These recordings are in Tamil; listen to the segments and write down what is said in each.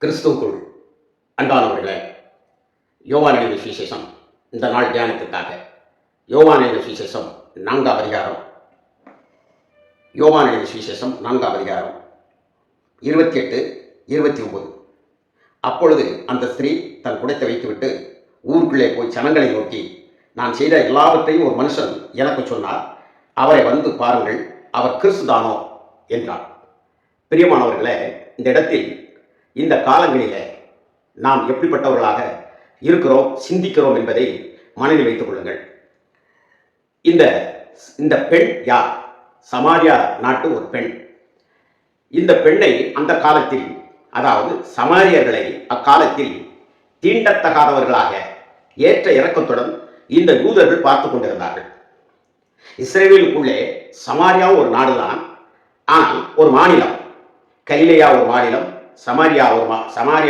கிறிஸ்துவுக்குள் அன்பானவர்களே, யோவான் எழுதிய சுவிசேஷம் இந்த நாள் தியானத்திற்காக யோவான் எழுதிய சுவிசேஷம் 4ஆம் அதிகாரம். யோவான் எழுதிய சுவிசேஷம் 4ஆம் அதிகாரம் 28, 29. அப்பொழுது அந்த ஸ்திரீ தன் குடத்தை வைத்துவிட்டு ஊருக்குள்ளே போய் ஜனங்களை நோக்கி, நான் செய்த எல்லாவற்றையும் ஒரு மனுஷன் எனக்கு சொன்னார், அவரை வந்து பாருங்கள், அவர் கிறிஸ்துதானோ என்றார். பிரியமானவர்களே, இந்த இடத்தில் இந்த காலங்களிலே நாம் எப்படிப்பட்டவர்களாக இருக்கிறோம், சிந்திக்கிறோம் என்பதை மனதில் வைத்துக் கொள்ளுங்கள். இந்த பெண் யார்? சமாரியா நாட்டு ஒரு பெண். இந்த பெண்ணை அந்த காலத்தில், அதாவது சமாரியர்களை அக்காலத்தில் தீண்டத்தகாதவர்களாக ஏற்ற இறக்கத்துடன் இந்த யூதர்கள் பார்த்து கொண்டிருந்தார்கள். இஸ்ரேலுக்குள்ளே சமாரியா ஒரு நாடுதான், ஆனால் ஒரு மாநிலம். கலிலேயா ஒரு மாநிலம், சமாரியா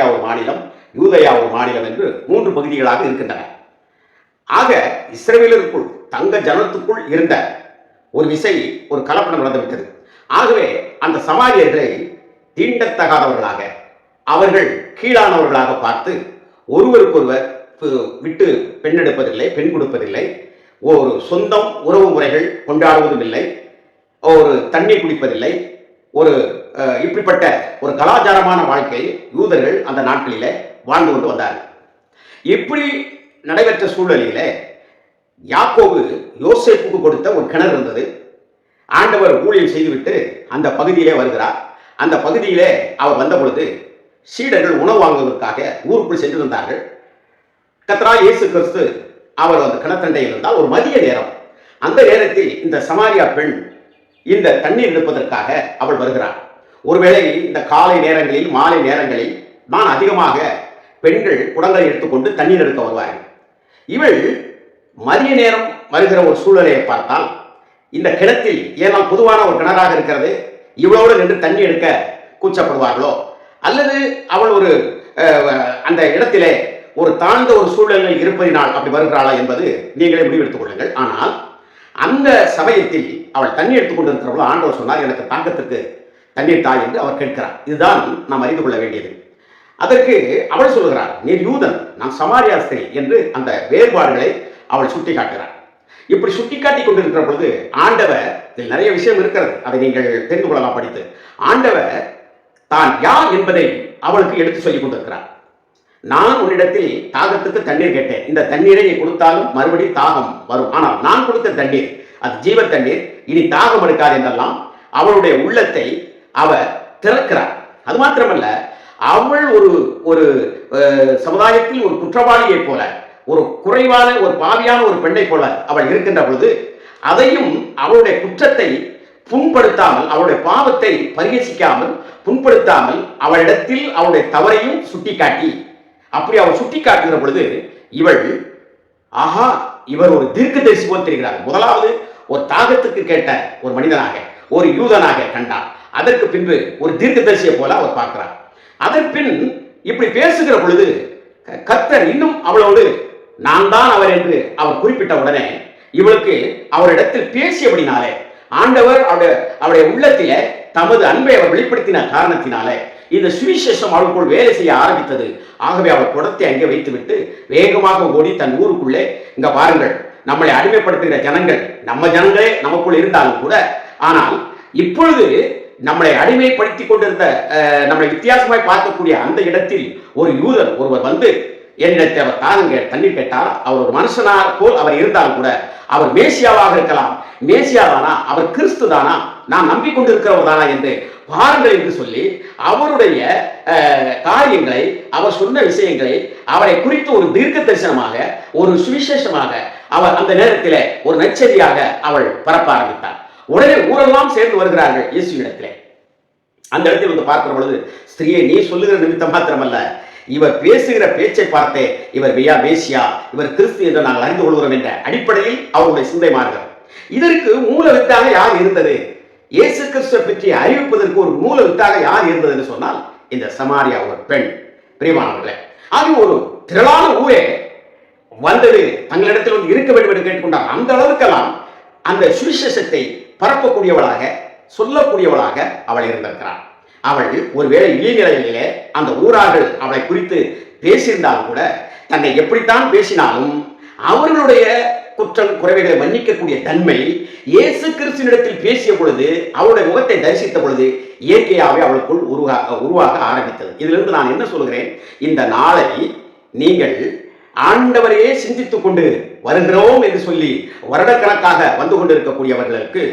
ஒரு மாநிலம், யூதயா ஒரு மாநிலம் என்று 3 பகுதிகளாக இருக்கின்றன. ஆக இஸ்ரவேலருக்குள், தங்க ஜனத்துக்குள் இருந்த ஒரு விசை, ஒரு கலப்படம் நடந்துவிட்டது. ஆகவே அந்த சமாரியர்களை தீண்டத்தகாதவர்களாக, அவர்கள் கீழானவர்களாக பார்த்து ஒருவருக்கொருவர் விட்டு பெண் எடுப்பதில்லை, பெண் கொடுப்பதில்லை, ஒரு சொந்தம் உறவு முறைகள் கொண்டாடுவதும் இல்லை, ஒரு தண்ணீர் குடிப்பதில்லை, ஒரு இப்படிப்பட்ட ஒரு கலாச்சாரமான வாழ்க்கை யூதர்கள் அந்த நாட்களிலே வாழ்ந்து கொண்டு வந்தார்கள். இப்படி நடைபெற்ற சூழலிலே யாக்கோபு யோசேப்புக்கு கொடுத்த ஒரு கிணறு இருந்தது. ஆண்டவர் ஊழியம் செய்துவிட்டு அந்த பகுதியிலே வருகிறார். அந்த பகுதியிலே அவர் வந்த பொழுது சீடர்கள் உணவு வாங்குவதற்காக ஊருக்குள் சென்றிருந்தார்கள். கர்த்தராகிய இயேசு கிறிஸ்து அவர் அந்த கிணத்தண்டையில் இருந்தால் ஒரு மதிய நேரம். அந்த நேரத்தில் இந்த சமாரியா பெண் இந்த தண்ணீர் எடுப்பதற்காக அவள் வருகிறாள். ஒருவேளை இந்த காலை நேரங்களில், மாலை நேரங்களில் தான் அதிகமாக பெண்கள் குடங்களை எடுத்துக்கொண்டு தண்ணீர் எடுக்க வருவார்கள். இவள் மதிய நேரம் வருகிற ஒரு சூழலை பார்த்தால், இந்த கிணத்தில், ஏனால் பொதுவான ஒரு கிணறாக இருக்கிறது, இவளோடு நின்று தண்ணி எடுக்க கூச்சப்படுவார்களோ, அல்லது அவள் ஒரு அந்த இடத்திலே ஒரு தாழ்ந்த ஒரு சூழலில் இருப்பதினால் அப்படி வருகிறாளா என்பது நீங்களே முடிவெடுத்துக் கொள்ளுங்கள். ஆனால் அந்த சமயத்தில் அவள் தண்ணி எடுத்துக் கொண்டிருக்கிறவளோ ஆண்டவர் சொன்னார், எனக்கு தாக்கத்திற்கு தண்ணீர் தாய் என்று அவர் கேட்கிறார். இதுதான் நாம் அறிந்து கொள்ள வேண்டியது. அதற்கு அவள் சொல்லுகிறார், நீர் யூதன், நான் சமாரியா ஸ்திரீ என்று அந்த வேறுபாடுகளை அவள் சுட்டி காட்டுகிறார். இப்படி சுட்டிக்காட்டி கொண்டிருக்கிற பொழுது ஆண்டவர், இதில் நிறைய விஷயம் இருக்கிறது, அதை நீங்கள் தெரிந்து கொள்ளலாம் படித்து. ஆண்டவர் தான் யார் என்பதை அவளுக்கு எடுத்து சொல்லிக் கொண்டிருக்கிறார். நான் உன்னிடத்தில் தாகத்துக்கு தண்ணீர் கேட்டேன், இந்த தண்ணீரை நீ கொடுத்தாலும் மறுபடியும் தாகம் வரும், ஆனால் நான் கொடுத்த தண்ணீர் அது ஜீவ தண்ணீர், இனி தாகம் எடுக்காது என்றெல்லாம் அவளுடைய உள்ளத்தை அவர் திறக்கிறார். அது மாத்திரமல்ல, அவள் ஒரு சமுதாயத்தில் ஒரு குற்றவாளியை போல, ஒரு குறைவான, ஒரு பாவியான ஒரு பெண்ணை போல அவள் இருக்கின்ற பொழுது, அதையும் அவளுடைய குற்றத்தை புண்படுத்தாமல், அவளுடைய பாவத்தை பரிகசிக்காமல், புண்படுத்தாமல், அவளிடத்தில் அவளுடைய தவறையும் சுட்டிக்காட்டி, அப்படி அவள் சுட்டி காட்டுகிற பொழுது இவள், ஆஹா, இவர் ஒரு தீர்க்கதரிசி போல் தெரிகிறார். முதலாவது ஒரு தாகத்துக்கு கேட்ட ஒரு மனிதனாக, ஒரு யூதனாக கண்டார். அதற்கு பின்பு ஒரு தீர்க்கதரிசியை போல அவர் பார்க்கிறார். அதற்பின் இப்படி பேசுகிற பொழுது கர்த்தர் இன்னும் அவளோடு நான் தான் அவர் என்று அவர் குறிப்பிட்ட உடனே இவளுக்கு அவரிடத்தில் பேசியபடினாலே, ஆண்டவர் அவருடைய உள்ளத்திலே தமது அன்பை அவர் வெளிப்படுத்தின காரணத்தினாலே இந்த சுவிசேஷம் அவளுக்குள் வேலை செய்ய ஆரம்பித்தது. ஆகவே அவள் குடத்தை அங்கே வைத்துவிட்டு வேகமாக ஓடி தன் ஊருக்குள்ளே, இங்க பாருங்கள், நம்மளை அடிமைப்படுத்துகிற ஜனங்கள் நம்ம ஜனங்களே நமக்குள் இருந்தாலும் கூட, ஆனால் இப்பொழுது நம்மளை அடிமைப்படுத்தி கொண்டிருந்த, நம்மளை வித்தியாசமாய் பார்க்கக்கூடிய அந்த இடத்தில் ஒரு யூதர் ஒருவர் வந்து என்னிடத்தை அவர் தாருங்க தண்ணீர் கேட்டால், அவர் ஒரு மனுஷனாக போல் அவர் இருந்தாலும் கூட, அவர் மேசியாவாக இருக்கலாம், மேசியாதானா, அவர் கிறிஸ்து தானா, நான் நம்பிக்கொண்டிருக்கிறவர் தானா என்று பாருங்கள் என்று சொல்லி அவருடைய காரியங்களை, அவர் சொன்ன விஷயங்களை, அவரை குறித்து ஒரு தீர்க்க தரிசனமாக, ஒரு சுவிசேஷமாக அவர் அந்த நேரத்தில் ஒரு நற்செய்தியாக அவள் பரப்ப ஆரம்பித்தார். உடனே ஊரெல்லாம் சேர்ந்து வருகிறார்கள் இயேசு இடத்திலே. அந்த இடத்தில் வந்து பார்க்கிற பொழுது, ஸ்திரீயை, நீ சொல்லுகிற நிமித்தம் மாத்திரமல்ல, இவர் பேசுகிற பேச்சை பார்த்தே இவர் மேசியா, இவர் கிறிஸ்து என்று நாங்கள் அறிந்து கொள்கிறோம் என்ற அடிப்படையில் அவருடைய சிந்தை மாறுகிறது. இதற்கு மூல வித்தாக யார் இருந்தது? இயேசு கிறிஸ்துவை பற்றி அறிவிப்பதற்கு ஒரு மூல வித்தாக யார் இருந்தது என்று சொன்னால் இந்த சமாரியா ஒரு பெண். பிரியமானவர்களே, அது ஒரு திரளான ஊரே வந்தது, தங்களிடத்தில் வந்து இருக்க வேண்டும் என்று கேட்டுக்கொண்டார். அந்த அளவுக்கெல்லாம் அந்த சுவிசேஷத்தை பரப்பக்கூடியவளாக, சொல்லக்கூடியவளாக அவள் இருந்திருக்கிறார். அவள் ஒருவேளை இழிநிலையிலே அந்த ஊரார்கள் அவளை குறித்து பேசியிருந்தாலும் கூட தன்னை எப்படித்தான் பேசினாலும் அவர்களுடைய குற்றம் குறைவைகளை மன்னிக்கக்கூடிய தன்மை இயேசு கிறிஸ்துவினிடத்தில் பேசிய பொழுது அவருடைய முகத்தை தரிசித்த பொழுது இயற்கையாகவே அவளுக்குள் உருவாக ஆரம்பித்தது. இதிலிருந்து நான் என்ன சொல்கிறேன், இந்த நாளை நீங்கள் ஆண்டவரையே சிந்தித்துக் கொண்டு வருகிறோம் என்று சொல்லி வருடக்கணக்காக வந்து கொண்டிருக்கக்கூடியவர்களுக்கு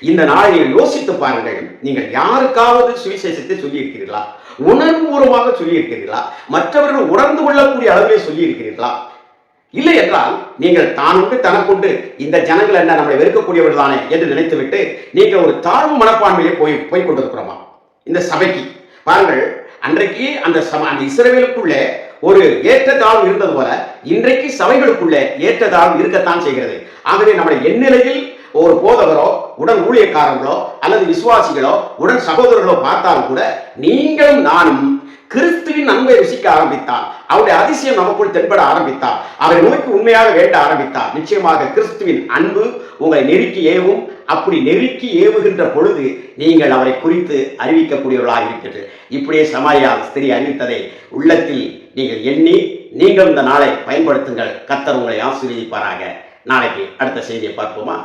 இந்த நாளை நீங்கள் யோசித்து பாருங்கள். நீங்கள் யாருக்காவது சுவிசேஷத்தை சொல்லி இருக்கிறீர்களா? உணர்வுபூர்வமாக சொல்லி இருக்கிறீர்களா? மற்றவர்கள் உணர்ந்து கொள்ளக்கூடிய அளவிலே சொல்லி இருக்கிறீர்களா? இல்லை என்றால் நீங்கள் தான் உண்டு தனக்குண்டு இந்த ஜனங்கள் என்ன நம்மளை வெறுக்கக்கூடியவர்கள் தானே என்று நினைத்துவிட்டு நீங்கள் ஒரு தாழ்வு மனப்பான்மையிலே போய் கொண்டிருக்கிறோமா? இந்த சபைக்கு பாருங்கள், அன்றைக்கு அந்த இஸ்ரவேலுக்குள்ளே ஒரு ஏற்றத்தாழ்வு இருந்தது போல இன்றைக்கு சபைகளுக்குள்ளே ஏற்றத்தாழ்வு இருக்கத்தான் செய்கிறது. ஆகவே நம்முடைய எந்நிலையில் ஒரு போதகரோ உடன் ஊழியக்காரர்களோ அல்லது விசுவாசிகளோ உடன் சகோதரர்களோ பார்த்தாலும் கூட நீங்களும் நானும் கிறிஸ்துவின் அன்பை ருசிக்க ஆரம்பித்தார், அவருடைய அதிசயம் நமக்குள் தென்பட ஆரம்பித்தார், அவரை நோக்கி உண்மையாக வேண்ட ஆரம்பித்தார், நிச்சயமாக கிறிஸ்துவின் அன்பு உங்களை நெருக்கி ஏவும். அப்படி நெருக்கி ஏவுகின்ற பொழுது நீங்கள் அவரை குறித்து அறிவிக்கக்கூடியவர்களாக இருக்கிறது. இப்படியே சமாரியா ஸ்திரீ அறிவித்ததை உள்ளத்தில் நீங்கள் எண்ணி நீங்கள் இந்த நாளை பயன்படுத்துங்கள். கர்த்தர் உங்களை ஆசீர்வதிப்பாராக. நாளைக்கு அடுத்த செய்தியை பார்ப்போமா?